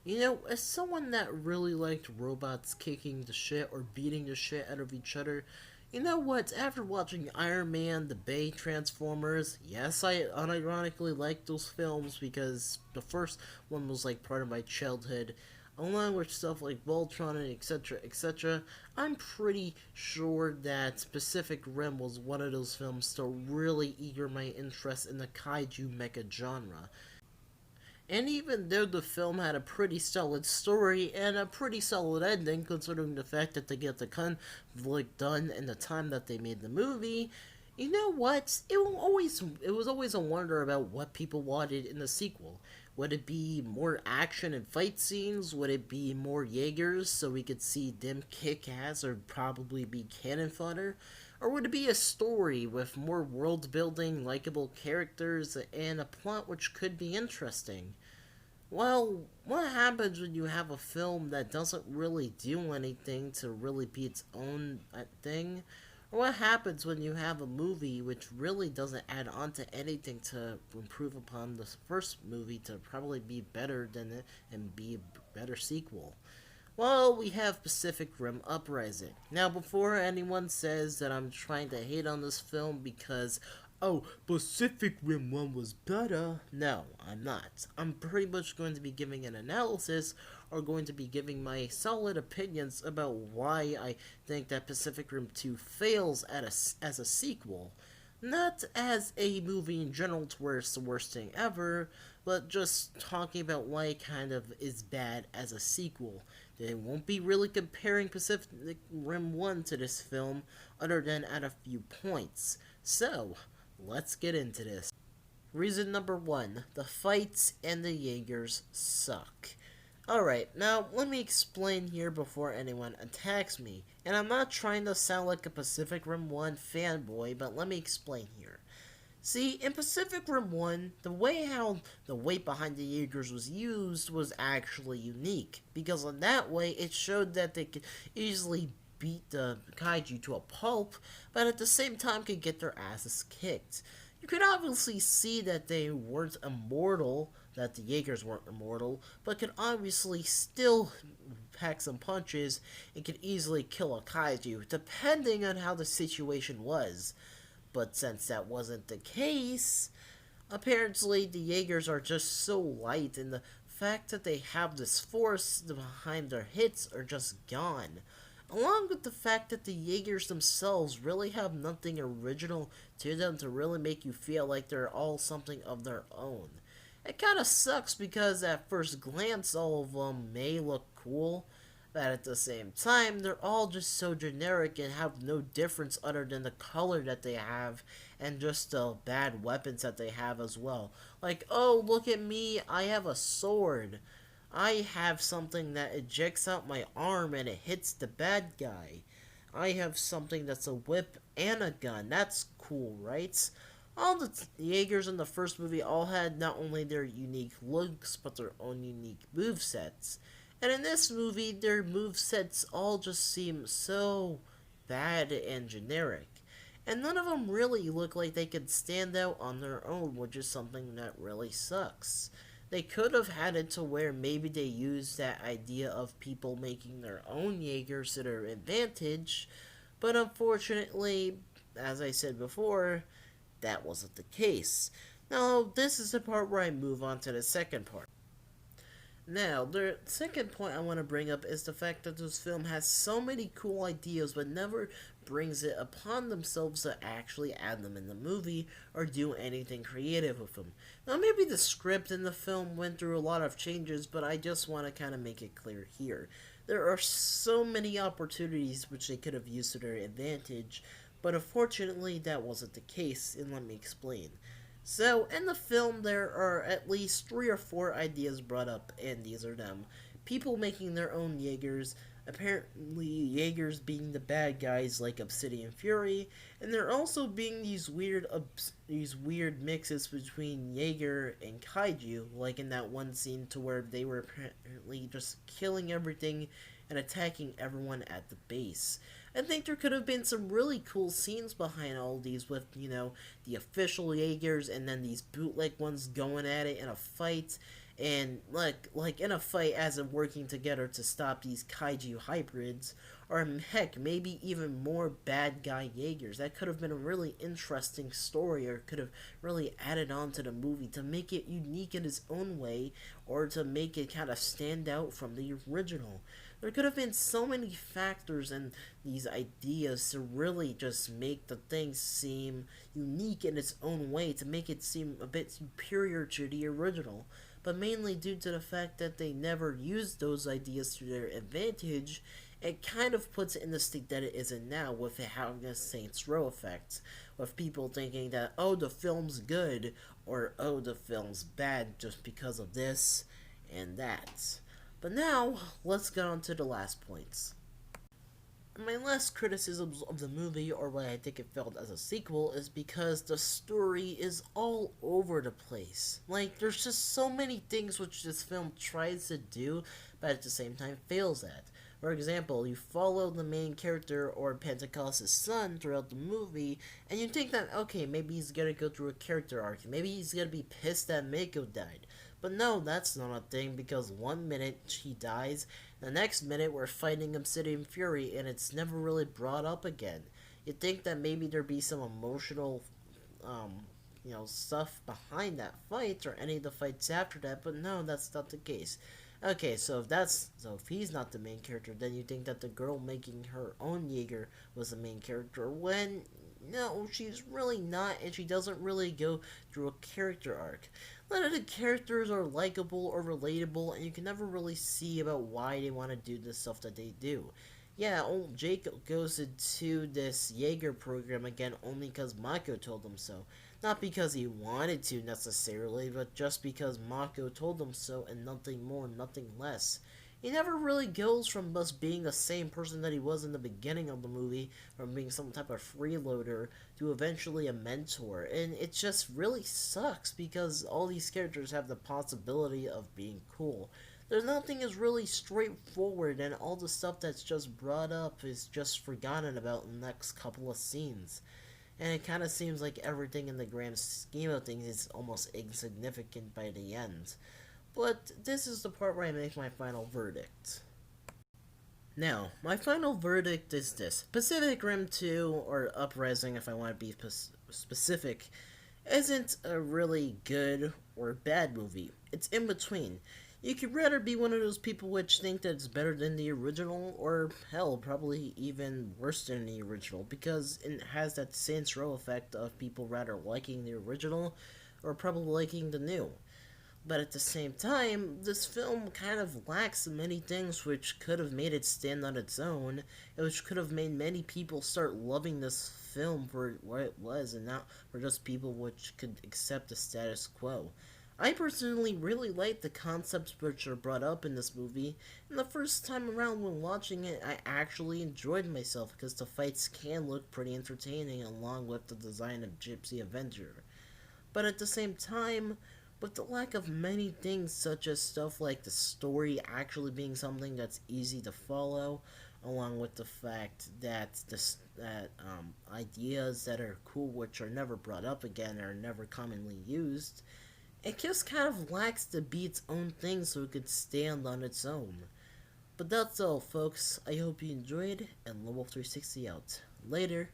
As someone that really liked robots kicking the shit or beating the shit out of each other, you know what? After watching Iron Man, the Bay Transformers, yes, I unironically like those films because the first one was like part of my childhood, along with stuff like Voltron and etc. etc. I'm pretty sure that Pacific Rim was one of those films to really eager my interest in the kaiju mecha genre. And even though the film had a pretty solid story and a pretty solid ending, considering the fact that they get the conflict done in the time that they made the movie, you know what? It was always a wonder about what people wanted in the sequel. Would it be more action and fight scenes? Would it be more Jaegers so we could see them kick ass or probably be cannon fodder? Or would it be a story with more world building, likable characters, and a plot which could be interesting? Well, what happens when you have a film that doesn't really do anything to really be its own thing? Or what happens when you have a movie which really doesn't add on to anything to improve upon the first movie to probably be better than it and be a better sequel? Well, we have Pacific Rim Uprising. Now, before anyone says that I'm trying to hate on this film because, oh, Pacific Rim 1 was better, no, I'm not. I'm pretty much going to be giving an analysis or going to be giving my solid opinions about why I think that Pacific Rim 2 fails as a sequel. Not as a movie in general to where it's the worst thing ever, but just talking about why it kind of is bad as a sequel. They won't be really comparing Pacific Rim 1 to this film, other than at a few points. So, let's get into this. Reason number 1, the fights and the Jaegers suck. Alright, now let me explain here before anyone attacks me. And I'm not trying to sound like a Pacific Rim 1 fanboy, but let me explain here. See, in Pacific Rim 1, the way how the weight behind the Jaegers was used was actually unique, because in that way it showed that they could easily beat the kaiju to a pulp, but at the same time could get their asses kicked. You could obviously see that they weren't immortal, that the Jaegers weren't immortal, but could obviously still pack some punches and could easily kill a kaiju, depending on how the situation was. But since that wasn't the case, apparently the Jaegers are just so light, and the fact that they have this force behind their hits are just gone. Along with the fact that the Jaegers themselves really have nothing original to them to really make you feel like they're all something of their own. It kinda sucks because at first glance all of them may look cool, but at the same time they're all just so generic and have no difference other than the color that they have and just the bad weapons that they have as well. Like, oh, look at me, I have a sword. I have something that ejects out my arm and it hits the bad guy. I have something that's a whip and a gun. That's cool, right? All the Jaegers in the first movie all had not only their unique looks, but their own unique movesets. And in this movie, their movesets all just seem so bad and generic. And none of them really look like they could stand out on their own, which is something that really sucks. They could have had it to where maybe they used that idea of people making their own Jaegers to their advantage, but unfortunately, as I said before, that wasn't the case. Now, this is the part where I move on to the second part. Now, the second point I want to bring up is the fact that this film has so many cool ideas but never brings it upon themselves to actually add them in the movie or do anything creative with them. Now, maybe the script in the film went through a lot of changes, but I just want to kind of make it clear here. There are so many opportunities which they could have used to their advantage, but unfortunately that wasn't the case, and let me explain. So, in the film, there are at least 3 or 4 ideas brought up, and these are them. People making their own Jaegers, apparently Jaegers being the bad guys like Obsidian Fury, and there also being these weird mixes between Jaeger and Kaiju, like in that one scene to where they were apparently just killing everything and attacking everyone at the base. I think there could have been some really cool scenes behind all these with, the official Jaegers and then these bootleg ones going at it in a fight. and like in a fight as in working together to stop these kaiju hybrids, or heck, maybe even more bad guy Jaegers. That could have been a really interesting story, or could have really added on to the movie to make it unique in its own way, or to make it kind of stand out from the original. There could have been so many factors and these ideas to really just make the thing seem unique in its own way, to make it seem a bit superior to the original. But mainly due to the fact that they never used those ideas to their advantage, it kind of puts it in the state that it is in now, with it having a Saints Row effect, with people thinking that, oh, the film's good, or oh, the film's bad just because of this and that. But now, let's get on to the last points. My last criticisms of the movie, or why I think it failed as a sequel, is because the story is all over the place. Like, there's just so many things which this film tries to do, but at the same time fails at. For example, you follow the main character, or Pentecost's son, throughout the movie, and you think that, okay, maybe he's gonna go through a character arc. Maybe he's gonna be pissed that Mako died. But no, that's not a thing, because one minute he dies, the next minute we're fighting Obsidian Fury, and it's never really brought up again. You'd think that maybe there'd be some emotional, stuff behind that fight, or any of the fights after that, but no, that's not the case. Okay, so if he's not the main character, then you think that the girl making her own Jaeger was the main character, when no, she's really not, and she doesn't really go through a character arc. None of the characters are likable or relatable, and you can never really see about why they want to do the stuff that they do. Yeah, old Jake goes into this Jaeger program again only because Mako told him so. Not because he wanted to necessarily, but just because Mako told him so, and nothing more, nothing less. He never really goes from just being the same person that he was in the beginning of the movie, from being some type of freeloader, to eventually a mentor. And it just really sucks, because all these characters have the possibility of being cool. There's nothing is really straightforward, and all the stuff that's just brought up is just forgotten about in the next couple of scenes. And it kind of seems like everything in the grand scheme of things is almost insignificant by the end. But this is the part where I make my final verdict. Now, my final verdict is this. Pacific Rim 2, or Uprising if I want to be specific, isn't a really good or bad movie. It's in between. You could rather be one of those people which think that it's better than the original, or hell, probably even worse than the original, because it has that Saints Row effect of people rather liking the original, or probably liking the new. But at the same time, this film kind of lacks many things which could have made it stand on its own, and which could have made many people start loving this film for what it was, and not for just people which could accept the status quo. I personally really like the concepts which are brought up in this movie, and the first time around when watching it, I actually enjoyed myself because the fights can look pretty entertaining along with the design of Gypsy Avenger. But at the same time, with the lack of many things such as stuff like the story actually being something that's easy to follow, along with the fact that ideas that are cool which are never brought up again are never commonly used, it just kind of lacks to be its own thing so it could stand on its own. But that's all, folks. I hope you enjoyed, and Level 360 out. Later.